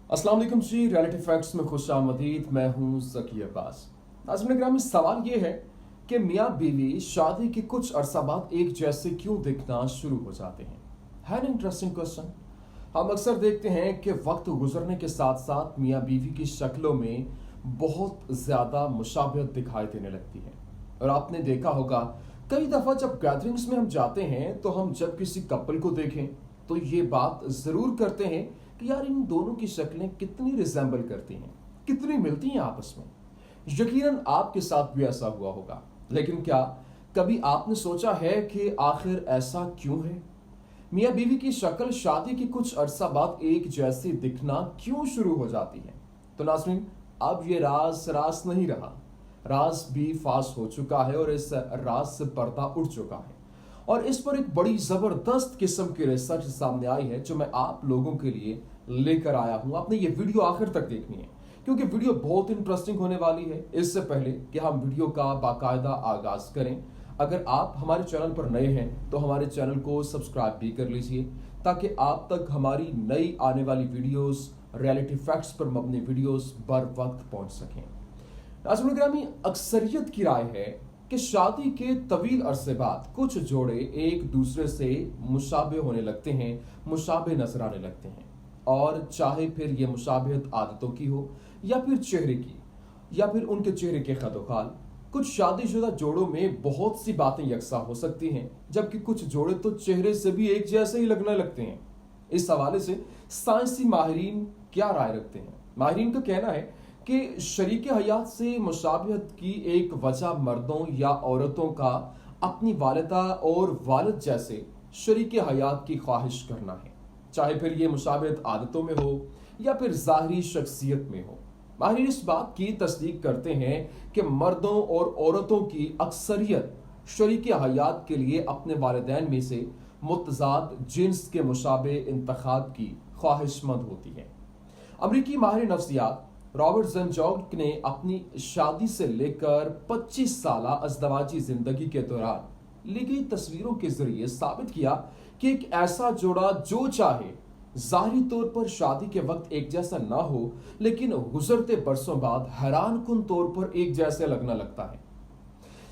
अस्सलाम वालेकुम जी, reality facts में खुश आमदीद। मैं हूं ज़की अब्बास। नाज़रीन ग्रामी, सवाल ये है कि मियाँ बीवी शादी के कुछ अरसा बाद एक जैसे क्यों दिखना शुरू हो जाते हैं। है ना इंटरेस्टिंग क्वेश्चन। हम अक्सर देखते हैं कि वक्त गुजरने के साथ साथ मियाँ बीवी की शक्लों में बहुत ज़्यादा मुशाबहत दिखाई देने लगती है। और आपने देखा होगा कई दफ़ा जब गैदरिंग्स में हम जाते हैं तो हम जब किसी कपल को देखें तो ये बात ज़रूर करते हैं कि यार इन दोनों की शक्लें कितनी रिजेंबल करती हैं, कितनी मिलती हैं आपस में। यकीनन आपके साथ भी ऐसा हुआ होगा, लेकिन क्या कभी आपने सोचा है कि आखिर ऐसा क्यों है? मियाँ बीवी की शक्ल शादी के कुछ अरसा बाद एक जैसी दिखना क्यों शुरू हो जाती है? तो नाज़रीन, अब ये राज नहीं रहा, राज भी फाश हो चुका है और इस राज से पर्दा उठ चुका है। और इस पर एक बड़ी जबरदस्त किस्म की रिसर्च सामने आई है जो मैं आप लोगों के लिए लेकर आया हूं। आपने ये वीडियो आखिर तक देखनी है क्योंकि वीडियो बहुत इंटरेस्टिंग होने वाली है। इससे पहले कि हम वीडियो का बाकायदा आगाज करें, अगर आप हमारे चैनल पर नए हैं तो हमारे चैनल को सब्सक्राइब भी कर लीजिए ताकि आप तक हमारी नई आने वाली वीडियोस, रियलिटी फैक्ट्स पर मबनी वीडियोस बर वक्त पहुंच सकें। नाज़रीन ग्रामी, अक्सरियत की राय है कि शादी के तवील अरसे बाद कुछ जोड़े एक दूसरे से मुशाबे होने लगते हैं, मुशाबे नजर आने लगते हैं। और चाहे फिर ये मुशाबहत आदतों की हो या फिर चेहरे की या फिर उनके चेहरे के खदोखाल, कुछ शादीशुदा जोड़ों में बहुत सी बातें यकसा हो सकती हैं, जबकि कुछ जोड़े तो चेहरे से भी एक जैसे ही लगने लगते हैं। इस हवाले से साइंसी माहिरीन क्या राय रखते हैं? माहिरीन का कहना है कि शरीके हयात से मुशाबहत की एक वजह मर्दों या औरतों का अपनी वालिदा और वालिद जैसे शरीके हयात की ख्वाहिश करना है, चाहे फिर ये मुशाबहत आदतों में हो या फिर ज़ाहरी शख्सियत में हो। माहिर इस बात की तस्दीक करते हैं कि मर्दों और औरतों की अक्सरियत शरीके हयात के लिए अपने वालिदैन में से मुतजाद जिन्स के मुशाबे इंतखाब की ख्वाहिशमंद होती है। अमरीकी माहिर नफ्सियात रॉबर्ट ज़नजौग ने अपनी शादी से लेकर 25 साला अज़दवाजी जिंदगी के दौरान ली गई तस्वीरों के जरिए साबित किया कि एक ऐसा जोड़ा जो चाहे ज़ाहिरी तौर पर शादी के वक्त एक जैसा ना हो, लेकिन गुजरते बरसों बाद हैरान कुन तौर पर एक जैसे लगना लगता है।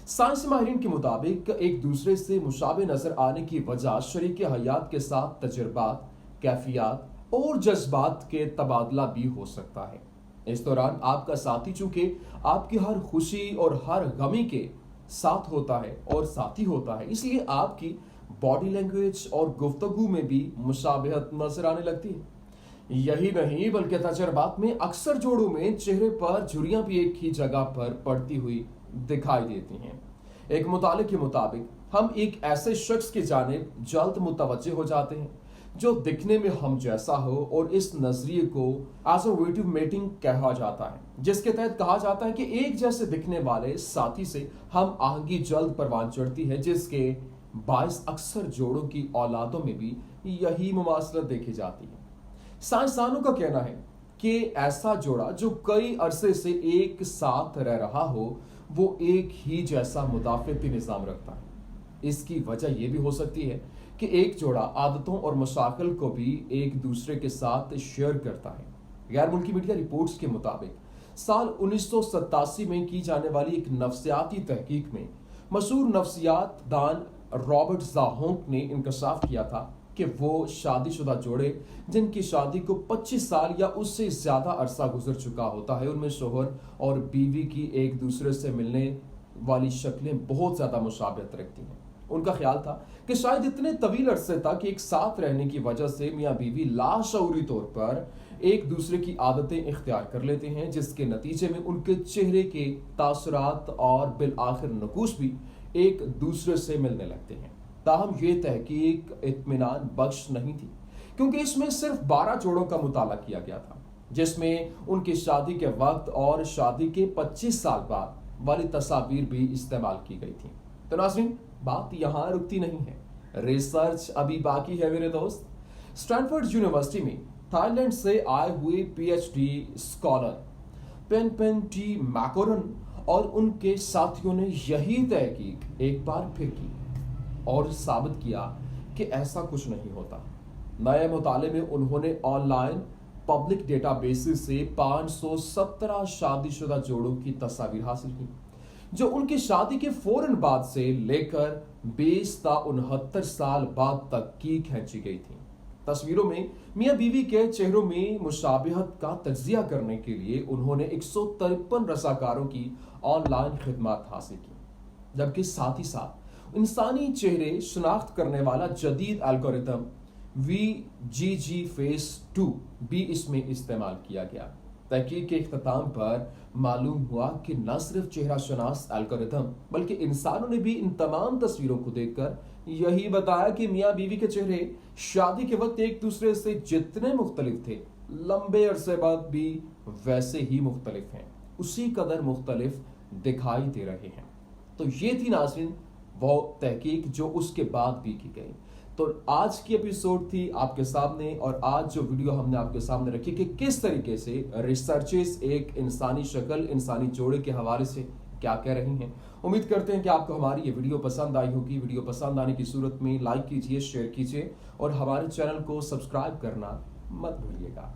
साइंसी माहिरीन के मुताबिक एक दूसरे से मुशाबे नजर आने की वजह शरीके हयात के साथ तजुर्बात, कैफियत और जज्बात के तबादला भी हो सकता है। इस दौरान आपका साथी चूंकि आपकी हर खुशी और हर गमी के साथ होता है और साथी होता है, इसलिए आपकी बॉडी लैंग्वेज और गुफ्तगू में भी मुशाबहत नजर आने लगती है। यही नहीं बल्कि तजर्बात में अक्सर जोड़ों में चेहरे पर झुर्रियां भी एक ही जगह पर पड़ती हुई दिखाई देती हैं। एक मुताले के मुताबिक हम एक ऐसे शख्स की जानिब जल्द मुतवज्जे हो जाते हैं जो दिखने में हम जैसा हो, और इस नजरिए को एसोसिएटिव मेटिंग कहा जाता है, जिसके तहत कहा जाता है कि एक जैसे दिखने वाले साथी से हम आहंगी जल्द परवान चढ़ती है, जिसके बायस अक्सर जोड़ों की औलादों में भी यही मुमासलत देखी जाती है। साइंसदानों का कहना है कि ऐसा जोड़ा जो कई अरसे से एक साथ रह रहा हो वो एक ही जैसा मुदाफ़ती निज़ाम रखता है। इसकी वजह यह भी हो सकती है कि एक जोड़ा आदतों और मशाकिल को भी एक दूसरे के साथ शेयर करता है। गैर मुल्की मीडिया रिपोर्ट्स के मुताबिक साल 1987 में की जाने वाली एक नफ्सियाती तहकीक में मशहूर नफ्सियात दान रॉबर्ट ज़ाहोंक ने इंकशाफ किया था कि वो शादीशुदा जोड़े जिनकी शादी को 25 साल या उससे ज्यादा अरसा गुजर चुका होता है, उनमें शोहर और बीवी की एक दूसरे से मिलने वाली शक्लें बहुत ज्यादा मुशाबहत रखती हैं। उनका ख्याल था कि शायद इतने तवील अरसे तक एक साथ रहने की वजह से मियाँ बीवी लाशऊरी तौर पर एक दूसरे की आदतें इख्तियार कर लेते हैं, जिसके नतीजे में उनके चेहरे के तासुरात और बिल आखिर नकूश भी एक दूसरे से मिलने लगते हैं। ताहम ये तहकीक इत्मीनान बख्श नहीं थी, क्योंकि इसमें सिर्फ 12 जोड़ों का मुताला किया गया था, जिसमें उनकी शादी के वक्त और शादी के 25 साल बाद वाली तस्वीर भी इस्तेमाल की गई थी। तो नाज़रीन, बात यहाँ रुकती नहीं है, रिसर्च अभी बाकी है मेरे दोस्त। स्टैनफोर्ड यूनिवर्सिटी में थाईलैंड से आए हुए पीएचडी स्कॉलर पेन टी मैकोरन और उनके साथियों ने यही तहकीक एक बार फिर की और साबित किया कि ऐसा कुछ नहीं होता। नए मुताले में उन्होंने ऑनलाइन पब्लिक डेटाबेसेस से 517 शादीशुदा जोड़ों की तस्वीर हासिल की, जो उनकी शादी के फौरन बाद से लेकर 20 ता 69 साल बाद तक की खींची गई थी। तस्वीरों में मियां बीवी के चेहरों में मुशाबिहत का तज्जिया करने के लिए उन्होंने 153 रसाकारों की ऑनलाइन खिदमत हासिल की, जबकि साथ ही साथ इंसानी चेहरे शिनाख्त करने वाला जदीद एल्गोरिथम VGG फेस 2 भी इसमें इस्तेमाल किया गया। तहकीक के इख्तिताम पर मालूम हुआ कि न सिर्फ चेहरा शनास एल्गोरिथम बल्कि इंसानों ने भी इन तमाम तस्वीरों को देखकर यही बताया कि मियां बीवी के चेहरे शादी के वक्त एक दूसरे से जितने मुख्तलिफ थे, लंबे अरसे बाद भी वैसे ही मुख्तलिफ हैं, उसी कदर मुख्तलिफ दिखाई दे रहे हैं। तो ये थी नाज़रीन वो तहकीक जो उसके बाद भी की गई। तो आज की एपिसोड थी आपके सामने, और आज जो वीडियो हमने आपके सामने रखी कि किस तरीके से रिसर्चेस एक इंसानी शक्ल, इंसानी जोड़े के हवाले से क्या कह रही हैं। उम्मीद करते हैं कि आपको हमारी ये वीडियो पसंद आई होगी। वीडियो पसंद आने की सूरत में लाइक कीजिए, शेयर कीजिए और हमारे चैनल को सब्सक्राइब करना मत भूलिएगा।